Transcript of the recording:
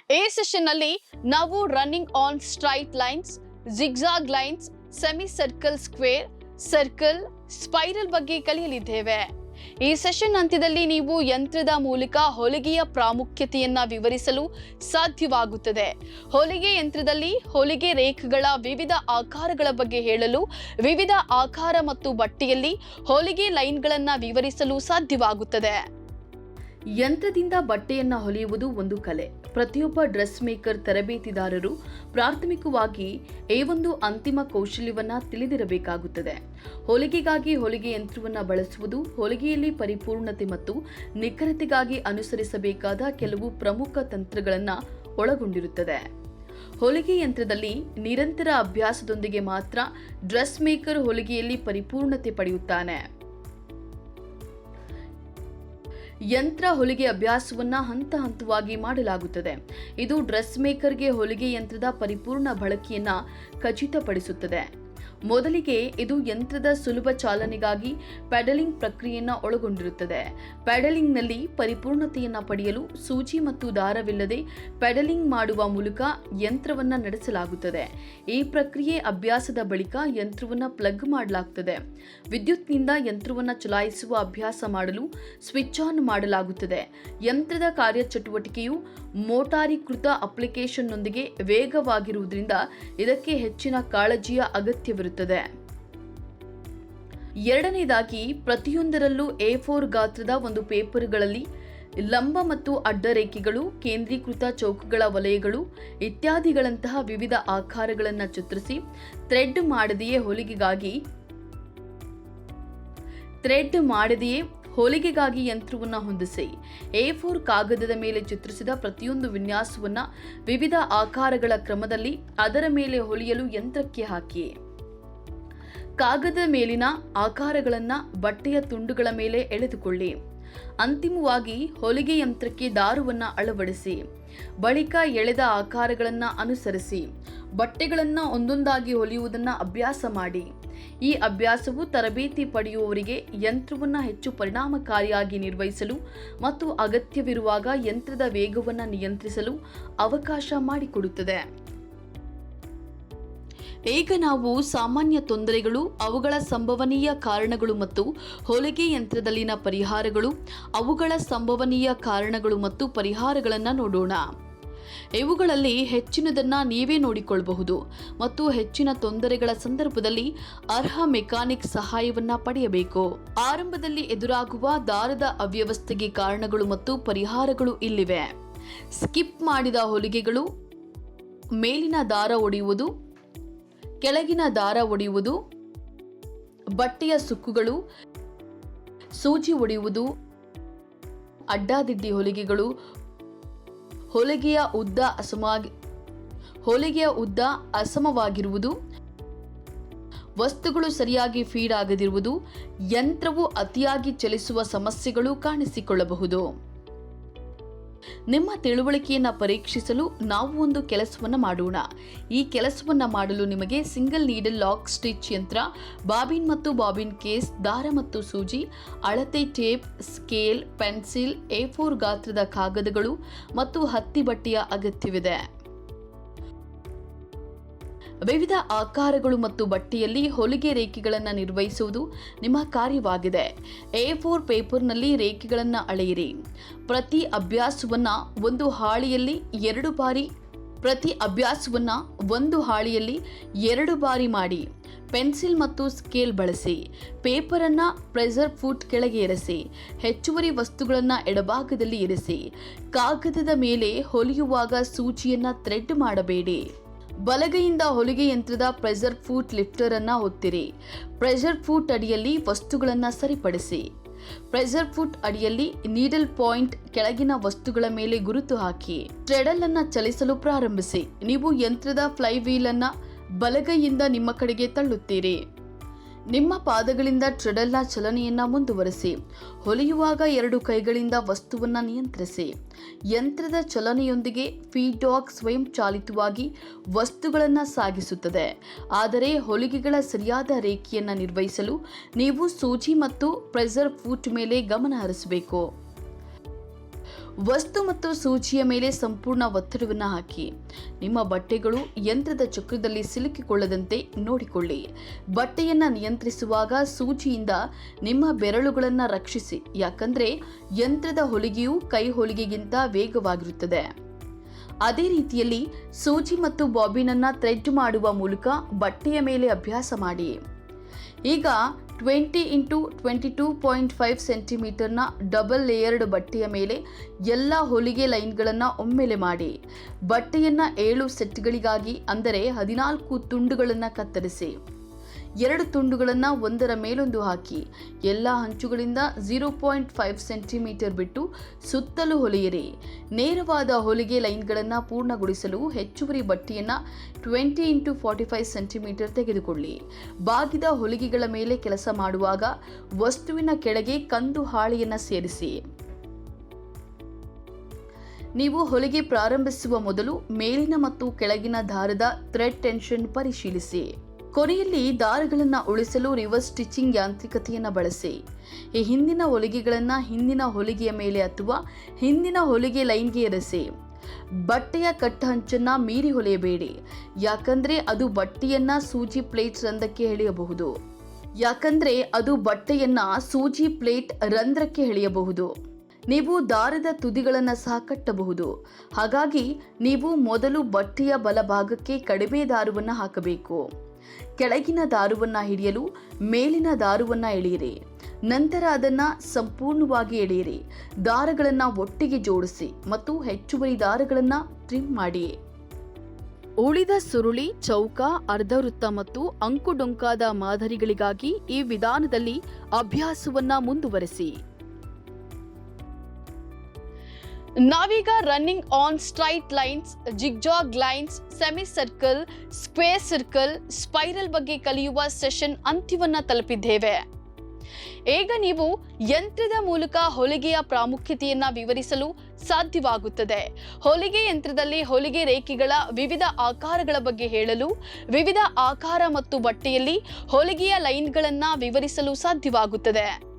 ಈ ಸೆಷನ್ ನಲ್ಲಿ ನಾವು running on straight lines, zigzag lines, semi circle, square, circle, spiral ಬಗ್ಗೆ ಕಲಿಯಲಿದ್ದೇವೆ. ಈ ಸೆಷನ್ ಅಂತ್ಯದಲ್ಲಿ ನೀವು ಯಂತ್ರದ ಮೂಲಕ ಹೊಲಿಗೆಯ ಪ್ರಾಮುಖ್ಯತೆಯನ್ನ ವಿವರಿಸಲು ಸಾಧ್ಯವಾಗುತ್ತದೆ. ಹೊಲಿಗೆ ಯಂತ್ರದಲ್ಲಿ ಹೊಲಿಗೆ ರೇಖೆಗಳ ವಿವಿಧ ಆಕಾರಗಳ ಬಗ್ಗೆ ಹೇಳಲು, ವಿವಿಧ ಆಕಾರ ಮತ್ತು ಬಟ್ಟೆಯಲ್ಲಿ ಹೊಲಿಗೆ ಲೈನ್ಗಳನ್ನ ವಿವರಿಸಲು ಸಾಧ್ಯವಾಗುತ್ತದೆ. ಯಂತ್ರದಿಂದ ಬಟ್ಟೆಯನ್ನ ಹೊಲಿಯುವುದು ಒಂದು ಕಲೆ. ಪ್ರತಿಯೊಬ್ಬ ಡ್ರೆಸ್ ಮೇಕರ್ ತರಬೇತಿದಾರರು ಪ್ರಾಥಮಿಕವಾಗಿ ಈ ಒಂದು ಅಂತಿಮ ಕೌಶಲ್ಯವನ್ನ ತಿಳಿದಿರಬೇಕಾಗುತ್ತದೆ. ಹೊಲಿಗೆಗಾಗಿ ಹೊಲಿಗೆ ಯಂತ್ರವನ್ನ ಬಳಸುವುದು ಹೊಲಿಗೆಯಲ್ಲಿ ಪರಿಪೂರ್ಣತೆ ಮತ್ತು ನಿಖರತೆಗಾಗಿ ಅನುಸರಿಸಬೇಕಾದ ಕೆಲವು ಪ್ರಮುಖ ತಂತ್ರಗಳನ್ನ ಒಳಗೊಂಡಿರುತ್ತದೆ. ಹೊಲಿಗೆ ಯಂತ್ರದಲ್ಲಿ ನಿರಂತರ ಅಭ್ಯಾಸದೊಂದಿಗೆ ಮಾತ್ರ ಡ್ರೆಸ್ ಮೇಕರ್ ಹೊಲಿಗೆಯಲ್ಲಿ ಪರಿಪೂರ್ಣತೆ ಪಡೆಯುತ್ತಾನೆ. ಯಂತ್ರ ಹೊಲಿಗೆ ಅಭ್ಯಾಸವನ್ನ ಹಂತ ಹಂತವಾಗಿ ಮಾಡಲಾಗುತ್ತದೆ. ಇದು ಡ್ರೆಸ್ ಮೇಕರ್ಗೆ ಹೊಲಿಗೆ ಯಂತ್ರದ ಪರಿಪೂರ್ಣ ಬಳಕೆಯನ್ನ ಖಚಿತಪಡಿಸುತ್ತದೆ. ಮೊದಲಿಗೆ ಇದು ಯಂತ್ರದ ಸುಲಭ ಚಾಲನೆಗಾಗಿ ಪೆಡಲಿಂಗ್ ಪ್ರಕ್ರಿಯೆಯನ್ನು ಒಳಗೊಂಡಿರುತ್ತದೆ. ಪೆಡಲಿಂಗ್ನಲ್ಲಿ ಪರಿಪೂರ್ಣತೆಯನ್ನು ಪಡೆಯಲು ಸೂಜಿ ಮತ್ತು ದಾರವಿಲ್ಲದೆ ಪೆಡಲಿಂಗ್ ಮಾಡುವ ಮೂಲಕ ಯಂತ್ರವನ್ನು ನಡೆಸಲಾಗುತ್ತದೆ. ಈ ಪ್ರಕ್ರಿಯೆ ಅಭ್ಯಾಸದ ಬಳಿಕ ಯಂತ್ರವನ್ನು ಪ್ಲಗ್ ಮಾಡಲಾಗುತ್ತದೆ. ವಿದ್ಯುತ್ನಿಂದ ಯಂತ್ರವನ್ನು ಚಲಾಯಿಸುವ ಅಭ್ಯಾಸ ಮಾಡಲು ಸ್ವಿಚ್ ಆನ್ ಮಾಡಲಾಗುತ್ತದೆ. ಯಂತ್ರದ ಕಾರ್ಯಚಟುವಟಿಕೆಯು ಮೋಟಾರೀಕೃತ ಅಪ್ಲಿಕೇಶನ್ನೊಂದಿಗೆ ವೇಗವಾಗಿರುವುದರಿಂದ ಇದಕ್ಕೆ ಹೆಚ್ಚಿನ ಕಾಳಜಿಯ ಅಗತ್ಯವಿರುತ್ತದೆ. ಎರಡನೇದಾಗಿ, ಪ್ರತಿಯೊಂದರಲ್ಲೂ A4 ಗಾತ್ರದ ಒಂದು ಪೇಪರ್ಗಳಲ್ಲಿ ಲಂಬ ಮತ್ತು ಅಡ್ಡ ರೇಖೆಗಳು, ಕೇಂದ್ರೀಕೃತ ಚೌಕಗಳ ವಲಯಗಳು ಇತ್ಯಾದಿಗಳಂತಹ ವಿವಿಧ ಆಕಾರಗಳನ್ನು ಚಿತ್ರಿಸಿ ಥ್ರೆಡ್ ಮಾಡದೆಯೇ ಹೊಲಿಗೆಗಾಗಿ ಯಂತ್ರವನ್ನು ಹೊಂದಿಸಿ. A4 ಕಾಗದದ ಮೇಲೆ ಚಿತ್ರಿಸಿದ ಪ್ರತಿಯೊಂದು ವಿನ್ಯಾಸವನ್ನು ವಿವಿಧ ಆಕಾರಗಳ ಕ್ರಮದಲ್ಲಿ ಅದರ ಮೇಲೆ ಹೊಲಿಯಲು ಯಂತ್ರಕ್ಕೆ ಹಾಕಿ. ಕಾಗದದ ಮೇಲಿನ ಆಕಾರಗಳನ್ನು ಬಟ್ಟೆಯ ತುಂಡುಗಳ ಮೇಲೆ ಎಳೆದುಕೊಳ್ಳಿ. ಅಂತಿಮವಾಗಿ ಹೊಲಿಗೆ ಯಂತ್ರಕ್ಕೆ ದಾರವನ್ನು ಅಳವಡಿಸಿ. ಬಳಿಕ ಎಳೆದ ಆಕಾರಗಳನ್ನು ಅನುಸರಿಸಿ ಬಟ್ಟೆಗಳನ್ನು ಒಂದೊಂದಾಗಿ ಹೊಲಿಯುವುದನ್ನು ಅಭ್ಯಾಸ ಮಾಡಿ. ಈ ಅಭ್ಯಾಸವು ತರಬೇತಿ ಪಡೆಯುವವರಿಗೆ ಯಂತ್ರವನ್ನು ಹೆಚ್ಚು ಪರಿಣಾಮಕಾರಿಯಾಗಿ ನಿರ್ವಹಿಸಲು ಮತ್ತು ಅಗತ್ಯವಿರುವಾಗ ಯಂತ್ರದ ವೇಗವನ್ನು ನಿಯಂತ್ರಿಸಲು ಅವಕಾಶ ಮಾಡಿಕೊಡುತ್ತದೆ. ಈಗ ನಾವು ಸಾಮಾನ್ಯ ತೊಂದರೆಗಳು, ಅವುಗಳ ಸಂಭವನೀಯ ಕಾರಣಗಳು ಮತ್ತು ಹೊಲಿಗೆ ಯಂತ್ರದಲ್ಲಿನ ಪರಿಹಾರಗಳು, ಅವುಗಳ ಸಂಭವನೀಯ ಕಾರಣಗಳು ಮತ್ತು ಪರಿಹಾರಗಳನ್ನು ನೋಡೋಣ. ಇವುಗಳಲ್ಲಿ ಹೆಚ್ಚಿನದನ್ನ ನೀವೇ ನೋಡಿಕೊಳ್ಳಬಹುದು ಮತ್ತು ಹೆಚ್ಚಿನ ತೊಂದರೆಗಳ ಸಂದರ್ಭದಲ್ಲಿ ಅರ್ಹ ಮೆಕ್ಯಾನಿಕ್ ಸಹಾಯವನ್ನ ಪಡೆಯಬೇಕು. ಆರಂಭದಲ್ಲಿ ಎದುರಾಗುವ ದಾರದ ಅವ್ಯವಸ್ಥೆಗೆ ಕಾರಣಗಳು ಮತ್ತು ಪರಿಹಾರಗಳು ಇಲ್ಲಿವೆ. ಸ್ಕಿಪ್ ಮಾಡಿದ ಹೊಲಿಗೆಗಳು, ಮೇಲಿನ ದಾರ ಒಡೆಯುವುದು, ಕೆಳಗಿನ ದಾರ ಒಡೆಯುವುದು, ಬಟ್ಟೆಯ ಸುಕ್ಕುಗಳು, ಸೂಜಿ ಒಡೆಯುವುದು, ಅಡ್ಡಾದಿಡ್ಡಿ ಹೊಲಿಗೆಗಳು, ಹೊಲಿಗೆಯ ಉದ್ದ ಅಸಮವಾಗಿರುವುದು, ವಸ್ತುಗಳು ಸರಿಯಾಗಿ ಫೀಡ್ ಆಗದಿರುವುದು, ಯಂತ್ರವು ಅತಿಯಾಗಿ ಚಲಿಸುವ ಸಮಸ್ಯೆಗಳು ಕಾಣಿಸಿಕೊಳ್ಳಬಹುದು. ನಿಮ್ಮ ತಿಳುವಳಿಕೆಯನ್ನು ಪರೀಕ್ಷಿಸಲು ನಾವು ಒಂದು ಕೆಲಸವನ್ನು ಮಾಡೋಣ. ಈ ಕೆಲಸವನ್ನು ಮಾಡಲು ನಿಮಗೆ ಸಿಂಗಲ್ ನೀಡಲ್ ಲಾಕ್ ಸ್ಟಿಚ್ ಯಂತ್ರ, ಬಾಬಿನ್ ಮತ್ತು ಬಾಬಿನ್ ಕೇಸ್, ದಾರ ಮತ್ತು ಸೂಜಿ, ಅಳತೆ ಟೇಪ್, ಸ್ಕೇಲ್, ಪೆನ್ಸಿಲ್, A4 ಗಾತ್ರದ ಕಾಗದಗಳು ಮತ್ತು ಹತ್ತಿ ಬಟ್ಟೆಯ ಅಗತ್ಯವಿದೆ. ವಿವಿಧ ಆಕಾರಗಳು ಮತ್ತು ಬಟ್ಟೆಯಲ್ಲಿ ಹೊಲಿಗೆ ರೇಖೆಗಳನ್ನು ನಿರ್ವಹಿಸುವುದು ನಿಮ್ಮ ಕಾರ್ಯವಾಗಿದೆ. A4 ಪೇಪರ್ನಲ್ಲಿ ರೇಖೆಗಳನ್ನು ಅಳೆಯಿರಿ. ಪ್ರತಿ ಅಭ್ಯಾಸವನ್ನು ಒಂದು ಹಾಳೆಯಲ್ಲಿ 2 ಬಾರಿ ಮಾಡಿ. ಪೆನ್ಸಿಲ್ ಮತ್ತು ಸ್ಕೇಲ್ ಬಳಸಿ. ಪೇಪರನ್ನು ಪ್ರೆಷರ್ ಫುಟ್ ಕೆಳಗೆ ಇರಿಸಿ. ಹೆಚ್ಚುವರಿ ವಸ್ತುಗಳನ್ನು ಎಡಭಾಗದಲ್ಲಿ ಇರಿಸಿ. ಕಾಗದದ ಮೇಲೆ ಹೊಲಿಯುವಾಗ ಸೂಜಿಯನ್ನು ಥ್ರೆಡ್ ಮಾಡಬೇಡಿ. ಬಲಗೈಯಿಂದ ಹೊಲಿಗೆ ಯಂತ್ರದ ಪ್ರೆಷರ್ ಫುಟ್ ಲಿಫ್ಟರ್ ಅನ್ನು ಒತ್ತಿರಿ. ಪ್ರೆಷರ್ ಫುಟ್ ಅಡಿಯಲ್ಲಿ ವಸ್ತುಗಳನ್ನು ಸರಿಪಡಿಸಿ. ಪ್ರೆಷರ್ ಫುಟ್ ಅಡಿಯಲ್ಲಿ ನೀಡಲ್ ಪಾಯಿಂಟ್ ಕೆಳಗಿನ ವಸ್ತುಗಳ ಮೇಲೆ ಗುರುತು ಹಾಕಿ. ಟ್ರೆಡಲ್ ಅನ್ನು ಚಲಿಸಲು ಪ್ರಾರಂಭಿಸಿ. ನೀವು ಯಂತ್ರದ ಫ್ಲೈ ವೀಲ್ ಅನ್ನು ಬಲಗೈಯಿಂದ ನಿಮ್ಮ ಕಡೆಗೆ ತಳ್ಳುತ್ತೀರಿ. ನಿಮ್ಮ ಪಾದಗಳಿಂದ ಟ್ರೆಡಲ್ನ ಚಲನೆಯನ್ನು ಮುಂದುವರಿಸಿ. ಹೊಲಿಯುವಾಗ 2 ಕೈಗಳಿಂದ ವಸ್ತುವನ್ನು ನಿಯಂತ್ರಿಸಿ. ಯಂತ್ರದ ಚಲನೆಯೊಂದಿಗೆ ಫೀಡ್ಬ್ಯಾಕ್ ಸ್ವಯಂಚಾಲಿತವಾಗಿ ವಸ್ತುಗಳನ್ನು ಸಾಗಿಸುತ್ತದೆ. ಆದರೆ ಹೊಲಿಗೆಗಳ ಸರಿಯಾದ ರೇಖೆಯನ್ನು ನಿರ್ವಹಿಸಲು ನೀವು ಸೂಜಿ ಮತ್ತು ಪ್ರೆಷರ್ ಫುಟ್ ಮೇಲೆ ಗಮನ ಹರಿಸಬೇಕು. ವಸ್ತು ಮತ್ತು ಸೂಜಿಯ ಮೇಲೆ ಸಂಪೂರ್ಣ ಒತ್ತಡವನ್ನು ಹಾಕಿ. ನಿಮ್ಮ ಬಟ್ಟೆಗಳು ಯಂತ್ರದ ಚಕ್ರದಲ್ಲಿ ಸಿಲುಕಿಕೊಳ್ಳದಂತೆ ನೋಡಿಕೊಳ್ಳಿ. ಬಟ್ಟೆಯನ್ನು ನಿಯಂತ್ರಿಸುವಾಗ ಸೂಜಿಯಿಂದ ನಿಮ್ಮ ಬೆರಳುಗಳನ್ನು ರಕ್ಷಿಸಿ, ಯಾಕಂದ್ರೆ ಯಂತ್ರದ ಹೊಲಿಗೆಯು ಕೈ ಹೊಲಿಗೆಗಿಂತ ವೇಗವಾಗಿರುತ್ತದೆ. ಅದೇ ರೀತಿಯಲ್ಲಿ ಸೂಜಿ ಮತ್ತು ಬಾಬಿನ್ ಅನ್ನು ಥ್ರೆಡ್ ಮಾಡುವ ಮೂಲಕ ಬಟ್ಟೆಯ ಮೇಲೆ ಅಭ್ಯಾಸ ಮಾಡಿ. ಈಗ 20x22.5 ಸೆಂಟಿಮೀಟರ್ನ ಡಬಲ್ ಲೇಯರ್ಡ್ ಬಟ್ಟೆಯ ಮೇಲೆ ಎಲ್ಲ ಹೊಲಿಗೆ ಲೈನ್ಗಳನ್ನು ಒಮ್ಮೆಲೆ ಮಾಡಿ. ಬಟ್ಟೆಯನ್ನು 7 ಸೆಟ್ಗಳಿಗಾಗಿ ಅಂದರೆ 14 ತುಂಡುಗಳನ್ನು ಕತ್ತರಿಸಿ. 2 ತುಂಡುಗಳನ್ನು ಒಂದರ ಮೇಲೊಂದು ಹಾಕಿ ಎಲ್ಲ ಹಂಚುಗಳಿಂದ 0.5 ಸೆಂಟಿಮೀಟರ್ ಬಿಟ್ಟು ಸುತ್ತಲೂ ಹೊಲಿಯಿರಿ. ನೇರವಾದ ಹೊಲಿಗೆ ಲೈನ್ಗಳನ್ನು ಪೂರ್ಣಗೊಳಿಸಲು ಹೆಚ್ಚುವರಿ ಬಟ್ಟೆಯನ್ನು 20x45 ಸೆಂಟಿಮೀಟರ್ ತೆಗೆದುಕೊಳ್ಳಿ. ಬಾಗಿದ ಹೊಲಿಗೆಗಳ ಮೇಲೆ ಕೆಲಸ ಮಾಡುವಾಗ ವಸ್ತುವಿನ ಕೆಳಗೆ ಕಂದು ಹಾಳೆಯನ್ನು ಸೇರಿಸಿ. ನೀವು ಹೊಲಿಗೆ ಪ್ರಾರಂಭಿಸುವ ಮೊದಲು ಮೇಲಿನ ಮತ್ತು ಕೆಳಗಿನ ದಾರದ ಥ್ರೆಡ್ ಟೆನ್ಷನ್ ಪರಿಶೀಲಿಸಿ. ಕೊನೆಯಲ್ಲಿ ದಾರಗಳನ್ನು ಉಳಿಸಲು ರಿವರ್ಸ್ ಸ್ಟಿಚಿಂಗ್ ಯಾಂತ್ರಿಕತೆಯನ್ನು ಬಳಸಿ. ಈ ಹಿಂದಿನ ಹೊಲಿಗೆಗಳನ್ನು ಹಿಂದಿನ ಹೊಲಿಗೆಯ ಮೇಲೆ ಅಥವಾ ಹಿಂದಿನ ಹೊಲಿಗೆ ಲೈನ್ಗೆ ಇರಿಸಿ. ಬಟ್ಟೆಯ ಕಟ್ಟ ಹಂಚನ್ನು ಮೀರಿ ಹೊಲಿಯಬೇಡಿ, ಯಾಕಂದ್ರೆ ಅದು ಬಟ್ಟೆಯನ್ನ ಸೂಜಿ ಪ್ಲೇಟ್ ರಂಧ್ರಕ್ಕೆ ಎಳೆಯಬಹುದು. ನೀವು ದಾರದ ತುದಿಗಳನ್ನು ಸಹ ಕಟ್ಟಬಹುದು. ಹಾಗಾಗಿ ನೀವು ಮೊದಲು ಬಟ್ಟೆಯ ಬಲಭಾಗಕ್ಕೆ ಕಡಿಮೆ ದಾರವನ್ನು ಹಾಕಬೇಕು. ಕೆಳಗಿನ ದಾರವನ್ನು ಹಿಡಿಯಲು ಮೇಲಿನ ದಾರವನ್ನು ಎಳೆಯಿರಿ. ನಂತರ ಅದನ್ನು ಸಂಪೂರ್ಣವಾಗಿ ಎಳೆಯಿರಿ. ದಾರಗಳನ್ನು ಒಟ್ಟಿಗೆ ಜೋಡಿಸಿ ಮತ್ತು ಹೆಚ್ಚುವರಿ ದಾರಗಳನ್ನು ಟ್ರಿಮ್ ಮಾಡಿ. ಉಳಿದ ಸುರುಳಿ, ಚೌಕ, ಅರ್ಧವೃತ್ತ ಮತ್ತು ಅಂಕುಡೊಂಕಾದ ಮಾದರಿಗಳಿಗಾಗಿ ಈ ವಿಧಾನದಲ್ಲಿ ಅಭ್ಯಾಸವನ್ನ ಮುಂದುವರೆಸಿ. ನಾವೀಗ running on straight lines, zigzag lines, semi circle, square circle, spiral ಬಗ್ಗೆ ಕಲಿಯುವ ಸೆಷನ್ ಅಂತ್ಯವನ್ನ ತಲುಪಿದ್ದೇವೆ. ಈಗ ನೀವು ಯಂತ್ರದ ಮೂಲಕ ಹೊಲಿಗೆಯ ಪ್ರಾಮುಖ್ಯತೆಯನ್ನ ವಿವರಿಸಲು ಸಾಧ್ಯವಾಗುತ್ತದೆ. ಹೊಲಿಗೆ ಯಂತ್ರದಲ್ಲಿ ಹೊಲಿಗೆ ರೇಖೆಗಳ ವಿವಿಧ ಆಕಾರಗಳ ಬಗ್ಗೆ ಹೇಳಲು, ವಿವಿಧ ಆಕಾರ ಮತ್ತು ಬಟ್ಟೆಯಲ್ಲಿ ಹೊಲಿಗೆಯ ಲೈನ್ಗಳನ್ನ ವಿವರಿಸಲು ಸಾಧ್ಯವಾಗುತ್ತದೆ.